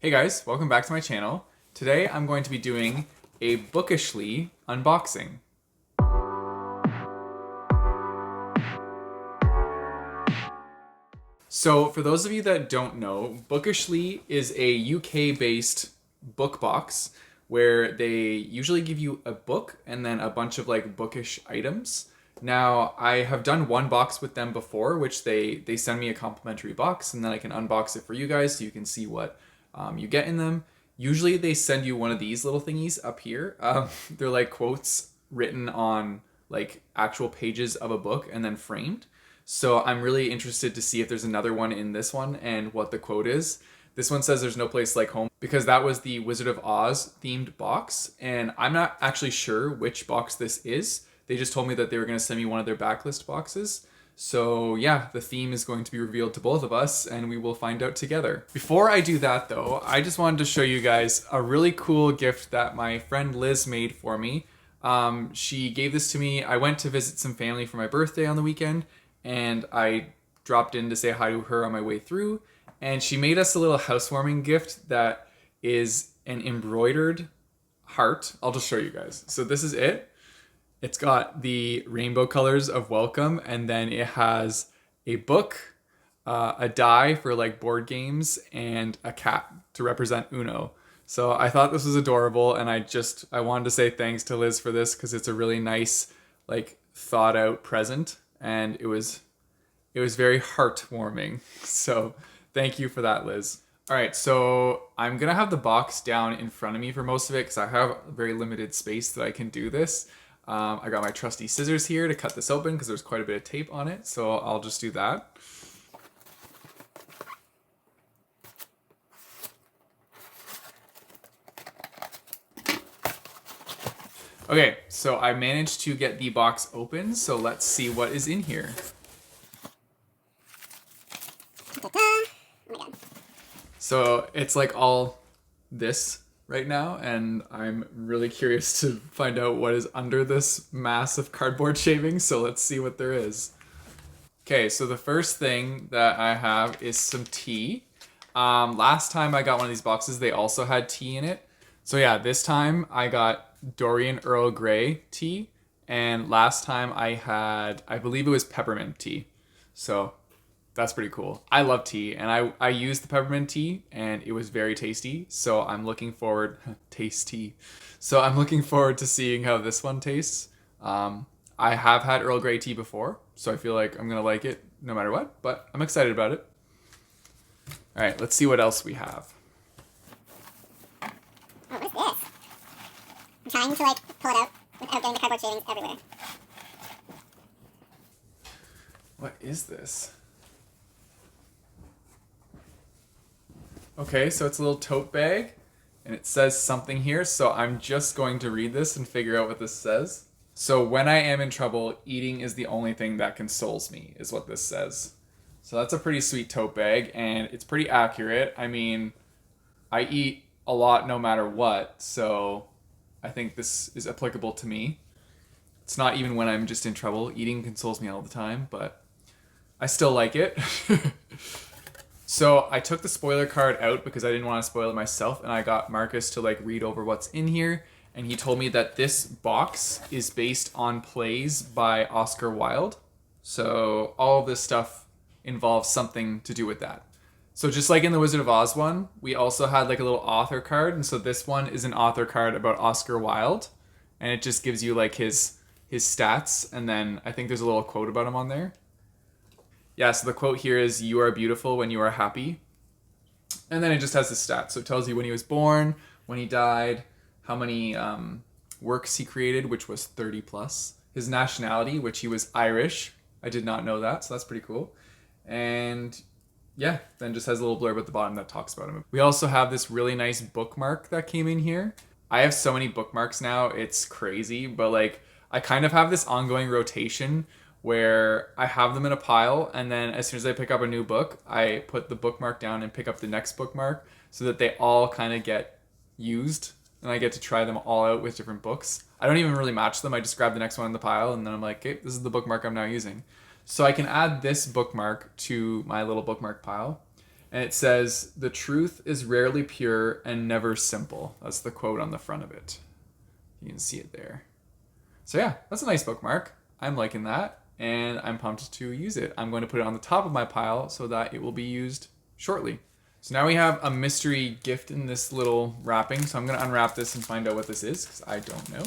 Hey guys, welcome back to my channel. Today I'm going to be doing a Bookishly unboxing. So for those of you that don't know, Bookishly is a UK-based book box where they usually give you a book and then a bunch of like bookish items. Now, I have done one box with them before, which they send me a complimentary box and then I can unbox it for you guys so you can see what you get in them. Usually they send you one of these little thingies up here. They're like quotes written on like actual pages of a book and then framed. So I'm really interested to see if there's another one in this one and what the quote is. This one says there's no place like home because that was the Wizard of Oz themed box. And I'm not actually sure which box this is. They just told me that they were going to send me one of their backlist boxes. So yeah, the theme is going to be revealed to both of us and we will find out together. Before I do that though, I just wanted to show you guys a really cool gift that my friend Liz made for me. She gave this to me. I went to visit some family for my birthday on the weekend and I dropped in to say hi to her on my way through. And she made us a little housewarming gift that is an embroidered heart. I'll just show you guys. So this is it. It's got the rainbow colors of welcome, and then it has a book, a die for like board games, and a cat to represent Uno. So I thought this was adorable, and I wanted to say thanks to Liz for this because it's a really nice, like thought out present, and it was very heartwarming. So thank you for that, Liz. All right, so I'm gonna have the box down in front of me for most of it because I have very limited space that I can do this. I got my trusty scissors here to cut this open because there's quite a bit of tape on it, so I'll just do that. Okay, so I managed to get the box open, so let's see what is in here. Oh my God. So it's like all this right now, and I'm really curious to find out what is under this mass of cardboard shavings, so let's see what there is. Okay, so the first thing that I have is some tea. Last time I got one of these boxes, they also had tea in it. So yeah, this time I got Dorian Earl Grey tea, and last time I believe it was peppermint tea. So that's pretty cool. I love tea, and I used the peppermint tea, and it was very tasty. So I'm looking forward, tasty. So I'm looking forward to seeing how this one tastes. I have had Earl Grey tea before, so I feel like I'm gonna like it no matter what. But I'm excited about it. All right, let's see what else we have. Oh, what is this? I'm trying to like pull it out without getting the cardboard shavings everywhere. What is this? Okay, so it's a little tote bag, and it says something here, so I'm just going to read this and figure out what this says. So when I am in trouble, eating is the only thing that consoles me, is what this says. So that's a pretty sweet tote bag, and it's pretty accurate. I mean, I eat a lot no matter what, so I think this is applicable to me. It's not even when I'm just in trouble. Eating consoles me all the time, but I still like it. So I took the spoiler card out because I didn't want to spoil it myself, and I got Marcus to like read over what's in here, and he told me that this box is based on plays by Oscar Wilde. So all of this stuff involves something to do with that. So just like in the Wizard of Oz one, we also had like a little author card, and so this one is an author card about Oscar Wilde, and it just gives you like his stats, and then I think there's a little quote about him on there. Yeah, so the quote here is, "You are beautiful when you are happy." And then it just has the stats. So it tells you when he was born, when he died, how many works he created, which was 30 plus. His nationality, which he was Irish. I did not know that, so that's pretty cool. And yeah, then just has a little blurb at the bottom that talks about him. We also have this really nice bookmark that came in here. I have so many bookmarks now, it's crazy, but like I kind of have this ongoing rotation where I have them in a pile, and then as soon as I pick up a new book, I put the bookmark down and pick up the next bookmark so that they all kind of get used, and I get to try them all out with different books. I don't even really match them. I just grab the next one in the pile, and then I'm like, okay, this is the bookmark I'm now using. So I can add this bookmark to my little bookmark pile. And it says, "The truth is rarely pure and never simple." That's the quote on the front of it. You can see it there. So yeah, that's a nice bookmark. I'm liking that, and I'm pumped to use it. I'm going to put it on the top of my pile so that it will be used shortly. So now we have a mystery gift in this little wrapping. So I'm going to unwrap this and find out what this is, because I don't know.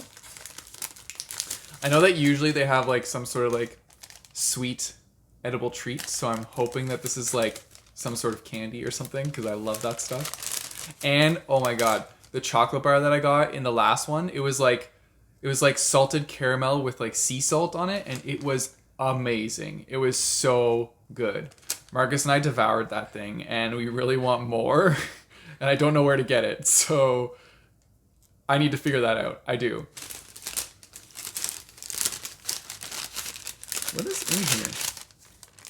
I know that usually they have like some sort of like sweet edible treat, so I'm hoping that this is like some sort of candy or something, because I love that stuff. And oh my god, the chocolate bar that I got in the last one, it was like salted caramel with like sea salt on it, and it was amazing. It was so good. Marcus and I devoured that thing, and we really want more, and I don't know where to get it, so I need to figure that out. I do. What is in here?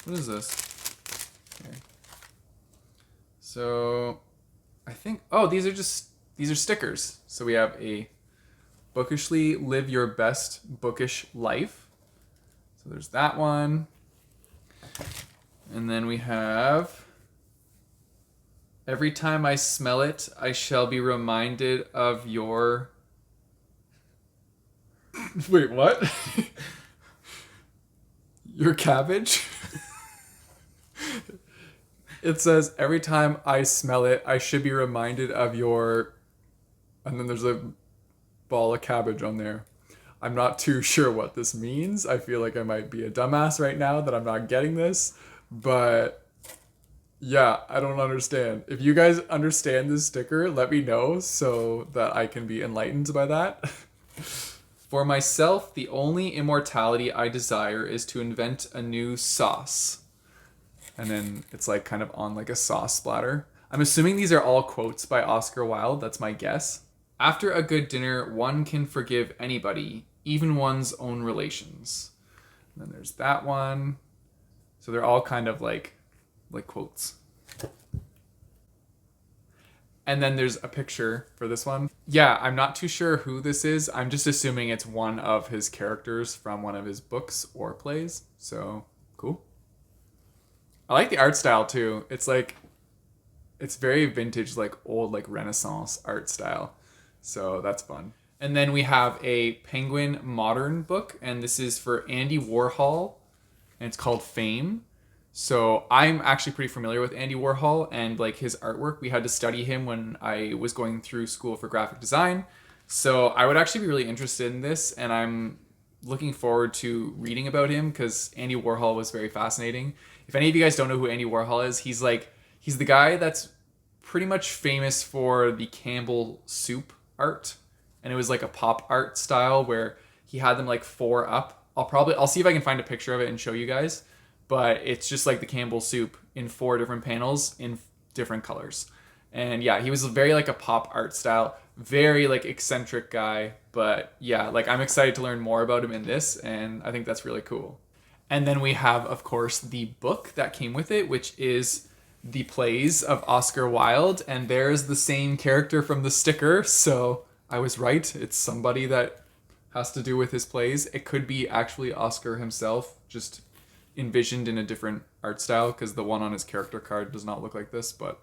What is this? Okay. So, I think, oh, these are stickers. So we have a Bookishly Live Your Best Bookish Life. So there's that one. And then we have, "Every time I smell it, I shall be reminded of your..." Wait, what? Your cabbage? It says, "Every time I smell it, I should be reminded of your..." And then there's a ball of cabbage on there. I'm not too sure what this means. I feel like I might be a dumbass right now that I'm not getting this. But yeah, I don't understand. If you guys understand this sticker, let me know so that I can be enlightened by that. "For myself, the only immortality I desire is to invent a new sauce." And then it's like kind of on like a sauce splatter. I'm assuming these are all quotes by Oscar Wilde. That's my guess. "After a good dinner, one can forgive anybody, even one's own relations." And then there's that one. So they're all kind of like quotes. And then there's a picture for this one. Yeah, I'm not too sure who this is. I'm just assuming it's one of his characters from one of his books or plays. So, cool. I like the art style too. It's like, it's very vintage, like old, like Renaissance art style. So that's fun. And then we have a Penguin Modern book, and this is for Andy Warhol, and it's called Fame. So I'm actually pretty familiar with Andy Warhol and like his artwork. We had to study him when I was going through school for graphic design. So I would actually be really interested in this, and I'm looking forward to reading about him because Andy Warhol was very fascinating. If any of you guys don't know who Andy Warhol is, he's the guy that's pretty much famous for the Campbell soup art. And it was like a pop art style where he had them like 4 up. I'll see if I can find a picture of it and show you guys. But it's just like the Campbell soup in 4 different panels in different colors. And yeah, he was very like a pop art style, very like eccentric guy. But yeah, like I'm excited to learn more about him in this, and I think that's really cool. And then we have, of course, the book that came with it, which is the plays of Oscar Wilde. And there's the same character from the sticker. So I was right. It's somebody that has to do with his plays. It could be actually Oscar himself, just envisioned in a different art style, because the one on his character card does not look like this. But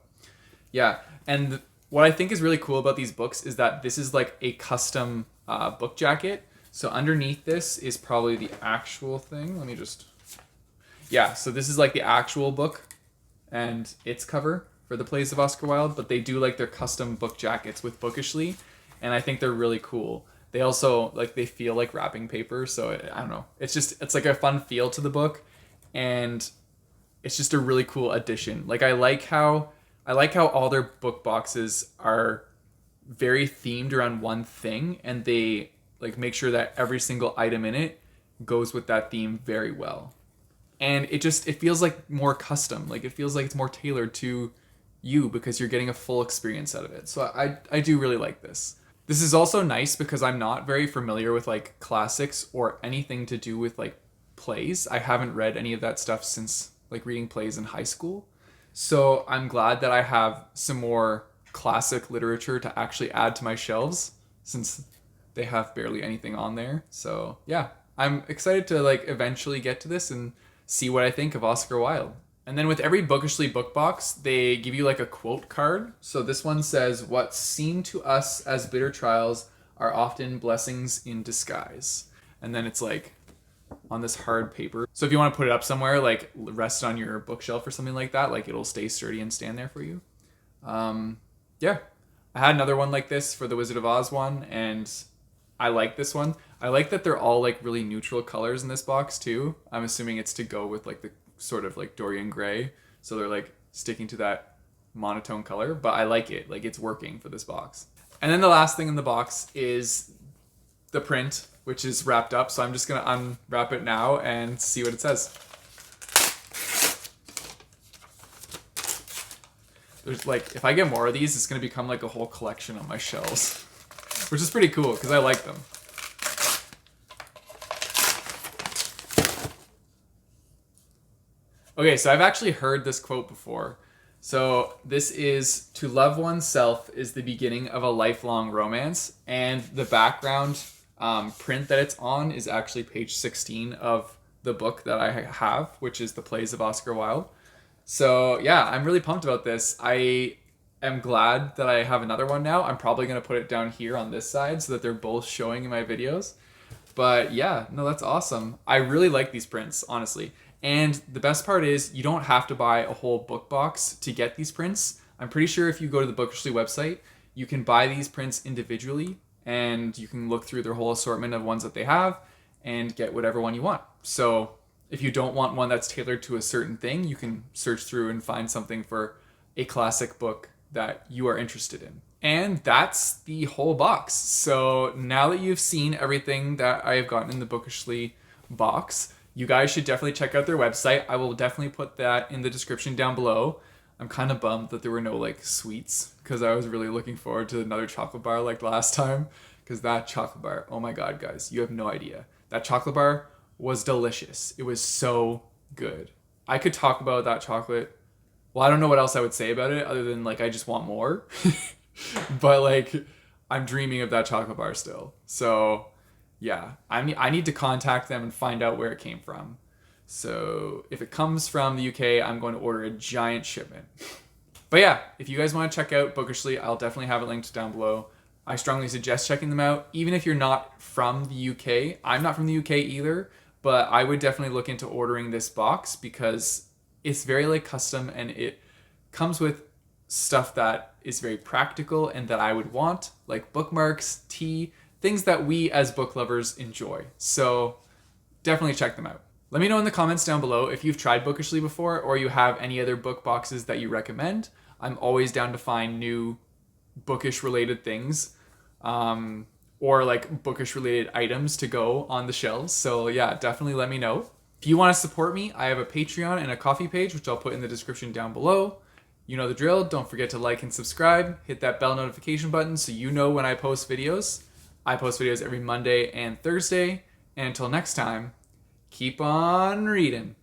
yeah, and what I think is really cool about these books is that this is like a custom book jacket. So underneath this is probably the actual thing. Let me just... Yeah, so this is like the actual book and its cover for the plays of Oscar Wilde, but they do like their custom book jackets with Bookishly, and I think they're really cool. They also, like, they feel like wrapping paper, so I don't know. It's like a fun feel to the book, and it's just a really cool addition. Like I like how all their book boxes are very themed around one thing, and they like make sure that every single item in it goes with that theme very well. And it feels like more custom. Like it feels like it's more tailored to you because you're getting a full experience out of it. So I do really like this. This is also nice because I'm not very familiar with like classics or anything to do with like plays. I haven't read any of that stuff since like reading plays in high school. So I'm glad that I have some more classic literature to actually add to my shelves since they have barely anything on there. So yeah, I'm excited to like eventually get to this and see what I think of Oscar Wilde. And then with every Bookishly book box, they give you like a quote card. So this one says, "What seem to us as bitter trials are often blessings in disguise." And then it's like on this hard paper. So if you want to put it up somewhere, like rest it on your bookshelf or something like that, like it'll stay sturdy and stand there for you. Yeah. I had another one like this for the Wizard of Oz one, and I like this one. I like that they're all like really neutral colors in this box too. I'm assuming it's to go with like the sort of like Dorian Gray. So they're like sticking to that monotone color, but I like it. Like it's working for this box. And then the last thing in the box is the print, which is wrapped up. So I'm just going to unwrap it now and see what it says. There's like, if I get more of these, it's going to become like a whole collection on my shelves, which is pretty cool because I like them. Okay, so I've actually heard this quote before. So this is, "To love oneself is the beginning of a lifelong romance." And the background print that it's on is actually page 16 of the book that I have, which is The Plays of Oscar Wilde. So yeah, I'm really pumped about this. I am glad that I have another one now. I'm probably going to put it down here on this side so that they're both showing in my videos. But yeah, no, that's awesome. I really like these prints, honestly. And the best part is you don't have to buy a whole book box to get these prints. I'm pretty sure if you go to the Bookishly website, you can buy these prints individually and you can look through their whole assortment of ones that they have and get whatever one you want. So if you don't want one that's tailored to a certain thing, you can search through and find something for a classic book that you are interested in. And that's the whole box. So now that you've seen everything that I have gotten in the Bookishly box, you guys should definitely check out their website. I will definitely put that in the description down below. I'm kind of bummed that there were no like sweets because I was really looking forward to another chocolate bar like last time, because that chocolate bar, oh my god guys, you have no idea. That chocolate bar was delicious. It was so good. I could talk about that chocolate. Well, I don't know what else I would say about it other than like I just want more. But like I'm dreaming of that chocolate bar still. So yeah, I need to contact them and find out where it came from. So if it comes from the UK, I'm going to order a giant shipment. But yeah, if you guys want to check out Bookishly, I'll definitely have it linked down below. I strongly suggest checking them out, even if you're not from the UK. I'm not from the UK either, but I would definitely look into ordering this box because it's very like custom and it comes with stuff that is very practical and that I would want, like bookmarks, tea, things that we as book lovers enjoy. So definitely check them out. Let me know in the comments down below if you've tried Bookishly before or you have any other book boxes that you recommend. I'm always down to find new bookish related things or like bookish related items to go on the shelves. So yeah, definitely let me know. If you want to support me, I have a Patreon and a Ko-fi page, which I'll put in the description down below. You know the drill. Don't forget to like and subscribe. Hit that bell notification button so you know when I post videos. I post videos every Monday and Thursday. And until next time, keep on reading.